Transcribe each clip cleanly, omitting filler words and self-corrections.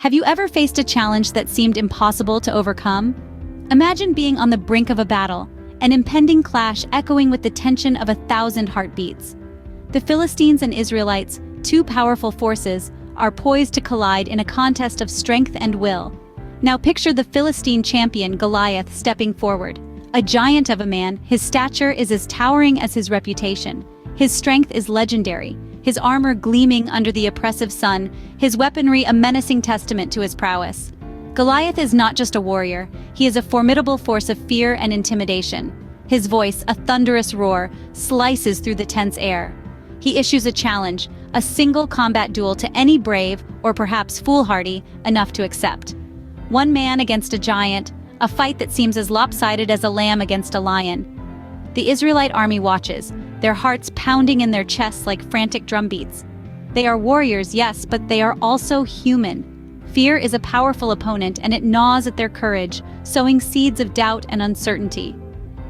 Have you ever faced a challenge that seemed impossible to overcome? Imagine being on the brink of a battle, an impending clash echoing with the tension of 1,000 heartbeats. The Philistines and Israelites, two powerful forces, are poised to collide in a contest of strength and will. Now picture the Philistine champion Goliath stepping forward. A giant of a man, his stature is as towering as his reputation. His strength is legendary, his armor gleaming under the oppressive sun, his weaponry a menacing testament to his prowess. Goliath is not just a warrior, he is a formidable force of fear and intimidation. His voice, a thunderous roar, slices through the tense air. He issues a challenge, a single combat duel to any brave, or perhaps foolhardy, enough to accept. One man against a giant, a fight that seems as lopsided as a lamb against a lion. The Israelite army watches, their hearts pounding in their chests like frantic drumbeats. They are warriors, yes, but they are also human. Fear is a powerful opponent, and it gnaws at their courage, sowing seeds of doubt and uncertainty.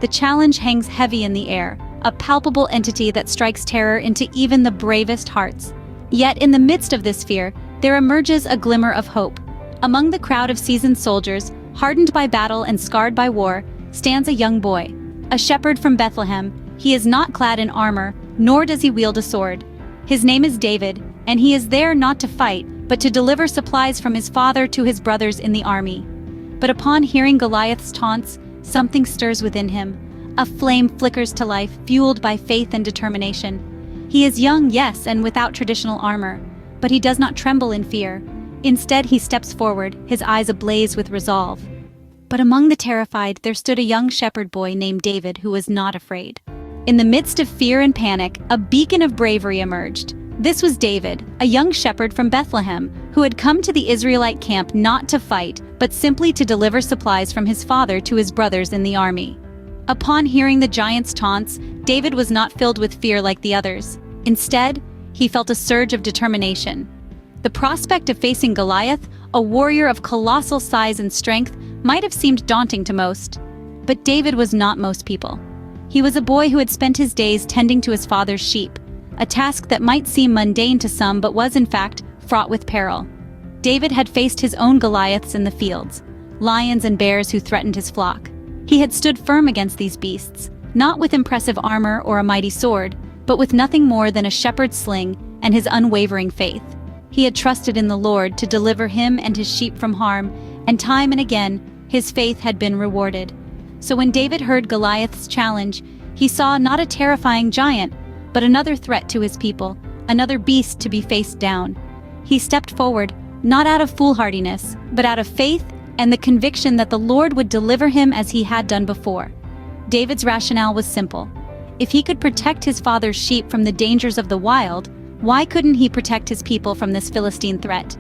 The challenge hangs heavy in the air, a palpable entity that strikes terror into even the bravest hearts. Yet in the midst of this fear, there emerges a glimmer of hope. Among the crowd of seasoned soldiers, hardened by battle and scarred by war, stands a young boy, a shepherd from Bethlehem. He is not clad in armor, nor does he wield a sword. His name is David, and he is there not to fight, but to deliver supplies from his father to his brothers in the army. But upon hearing Goliath's taunts, something stirs within him. A flame flickers to life, fueled by faith and determination. He is young, yes, and without traditional armor, but he does not tremble in fear. Instead, he steps forward, his eyes ablaze with resolve. But among the terrified, there stood a young shepherd boy named David who was not afraid. In the midst of fear and panic, a beacon of bravery emerged. This was David, a young shepherd from Bethlehem, who had come to the Israelite camp not to fight, but simply to deliver supplies from his father to his brothers in the army. Upon hearing the giant's taunts, David was not filled with fear like the others. Instead, he felt a surge of determination. The prospect of facing Goliath, a warrior of colossal size and strength, might have seemed daunting to most. But David was not most people. He was a boy who had spent his days tending to his father's sheep, a task that might seem mundane to some but was in fact fraught with peril. David had faced his own Goliaths in the fields, lions and bears who threatened his flock. He had stood firm against these beasts, not with impressive armor or a mighty sword, but with nothing more than a shepherd's sling and his unwavering faith. He had trusted in the Lord to deliver him and his sheep from harm, and time and again, his faith had been rewarded. So when David heard Goliath's challenge, he saw not a terrifying giant, but another threat to his people, another beast to be faced down. He stepped forward, not out of foolhardiness, but out of faith and the conviction that the Lord would deliver him as he had done before. David's rationale was simple. If he could protect his father's sheep from the dangers of the wild, why couldn't he protect his people from this Philistine threat?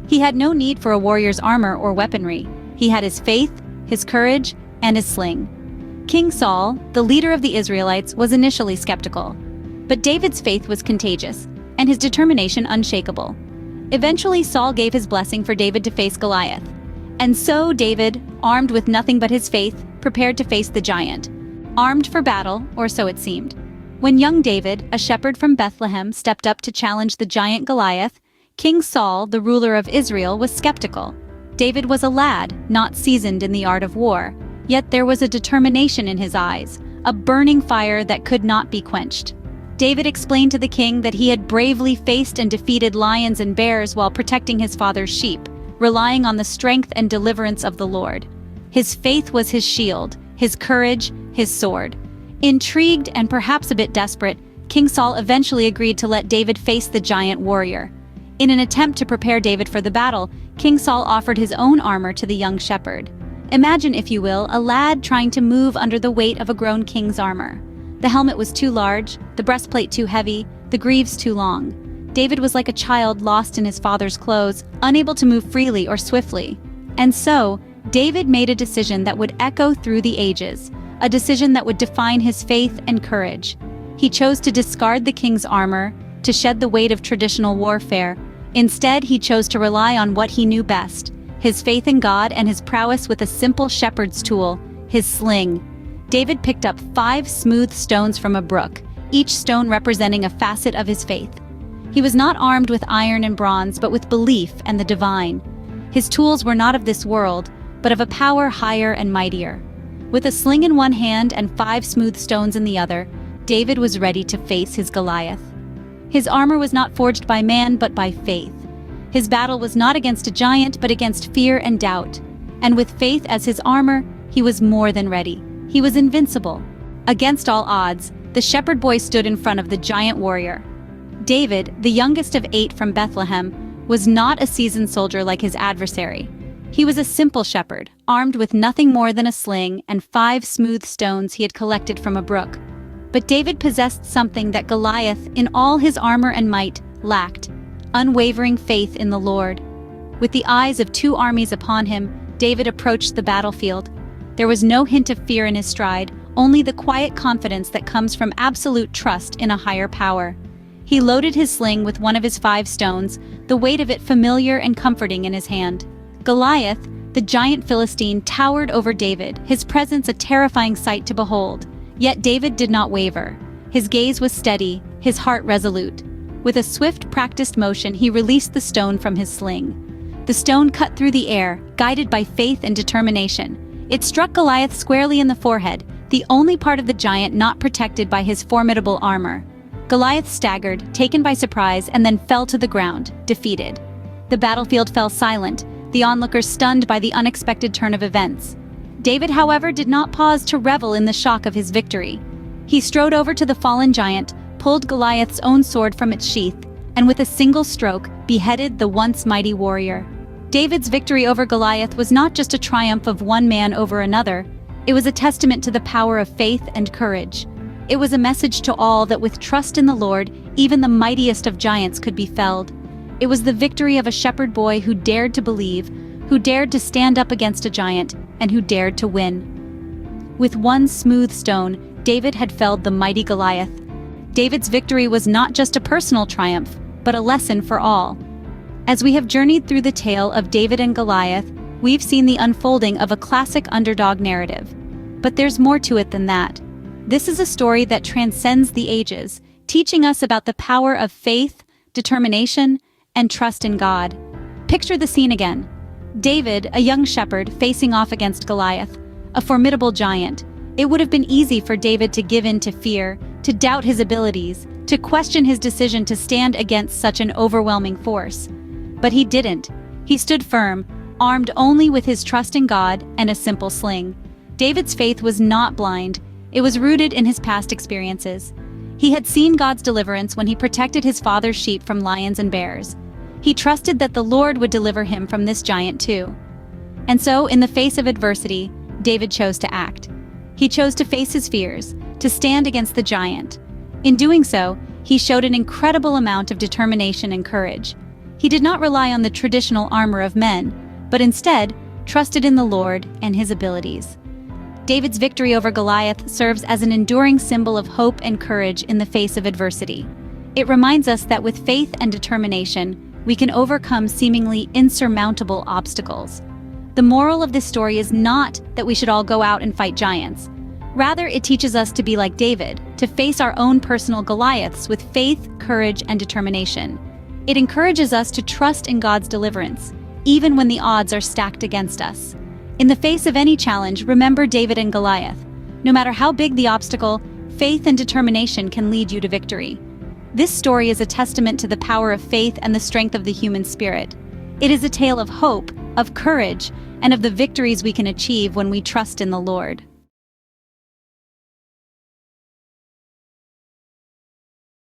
He had no need for a warrior's armor or weaponry. He had his faith, his courage, and his sling. King Saul, the leader of the Israelites, was initially skeptical. But David's faith was contagious, and his determination unshakable. Eventually, Saul gave his blessing for David to face Goliath. And so David, armed with nothing but his faith, prepared to face the giant. Armed for battle, or so it seemed. When young David, a shepherd from Bethlehem, stepped up to challenge the giant Goliath, King Saul, the ruler of Israel, was skeptical. David was a lad, not seasoned in the art of war. Yet there was a determination in his eyes, a burning fire that could not be quenched. David explained to the king that he had bravely faced and defeated lions and bears while protecting his father's sheep, relying on the strength and deliverance of the Lord. His faith was his shield, his courage, his sword. Intrigued and perhaps a bit desperate, King Saul eventually agreed to let David face the giant warrior. In an attempt to prepare David for the battle, King Saul offered his own armor to the young shepherd. Imagine, if you will, a lad trying to move under the weight of a grown king's armor. The helmet was too large, the breastplate too heavy, the greaves too long. David was like a child lost in his father's clothes, unable to move freely or swiftly. And so, David made a decision that would echo through the ages, a decision that would define his faith and courage. He chose to discard the king's armor, to shed the weight of traditional warfare. Instead, he chose to rely on what he knew best, his faith in God and his prowess with a simple shepherd's tool, his sling. David picked up 5 smooth stones from a brook, each stone representing a facet of his faith. He was not armed with iron and bronze, but with belief and the divine. His tools were not of this world, but of a power higher and mightier. With a sling in one hand and 5 smooth stones in the other, David was ready to face his Goliath. His armor was not forged by man, but by faith. His battle was not against a giant, but against fear and doubt. And with faith as his armor, he was more than ready. He was invincible. Against all odds, the shepherd boy stood in front of the giant warrior. David, the youngest of 8 from Bethlehem, was not a seasoned soldier like his adversary. He was a simple shepherd, armed with nothing more than a sling and 5 smooth stones he had collected from a brook. But David possessed something that Goliath, in all his armor and might, lacked: unwavering faith in the Lord. With the eyes of 2 armies upon him, David approached the battlefield. There was no hint of fear in his stride, only the quiet confidence that comes from absolute trust in a higher power. He loaded his sling with one of his 5 stones, the weight of it familiar and comforting in his hand. Goliath, the giant Philistine, towered over David, his presence a terrifying sight to behold. Yet David did not waver. His gaze was steady, his heart resolute. With a swift, practiced motion, he released the stone from his sling. The stone cut through the air, guided by faith and determination. It struck Goliath squarely in the forehead, the only part of the giant not protected by his formidable armor. Goliath staggered, taken by surprise, and then fell to the ground, defeated. The battlefield fell silent, the onlookers stunned by the unexpected turn of events. David, however, did not pause to revel in the shock of his victory. He strode over to the fallen giant, pulled Goliath's own sword from its sheath, and with a single stroke, beheaded the once mighty warrior. David's victory over Goliath was not just a triumph of one man over another. It was a testament to the power of faith and courage. It was a message to all that with trust in the Lord, even the mightiest of giants could be felled. It was the victory of a shepherd boy who dared to believe, who dared to stand up against a giant, and who dared to win. With one smooth stone, David had felled the mighty Goliath. David's victory was not just a personal triumph, but a lesson for all. As we have journeyed through the tale of David and Goliath, we've seen the unfolding of a classic underdog narrative. But there's more to it than that. This is a story that transcends the ages, teaching us about the power of faith, determination, and trust in God. Picture the scene again. David, a young shepherd, facing off against Goliath, a formidable giant. It would have been easy for David to give in to fear, to doubt his abilities, to question his decision to stand against such an overwhelming force. But he didn't. He stood firm, armed only with his trust in God and a simple sling. David's faith was not blind. It was rooted in his past experiences. He had seen God's deliverance when he protected his father's sheep from lions and bears. He trusted that the Lord would deliver him from this giant too. And so, in the face of adversity, David chose to act. He chose to face his fears, to stand against the giant. In doing so, he showed an incredible amount of determination and courage. He did not rely on the traditional armor of men, but instead trusted in the Lord and his abilities. David's victory over Goliath serves as an enduring symbol of hope and courage in the face of adversity. It reminds us that with faith and determination, we can overcome seemingly insurmountable obstacles. The moral of this story is not that we should all go out and fight giants. Rather, it teaches us to be like David, to face our own personal Goliaths with faith, courage, and determination. It encourages us to trust in God's deliverance, even when the odds are stacked against us. In the face of any challenge, remember David and Goliath. No matter how big the obstacle, faith and determination can lead you to victory. This story is a testament to the power of faith and the strength of the human spirit. It is a tale of hope, of courage, and of the victories we can achieve when we trust in the Lord.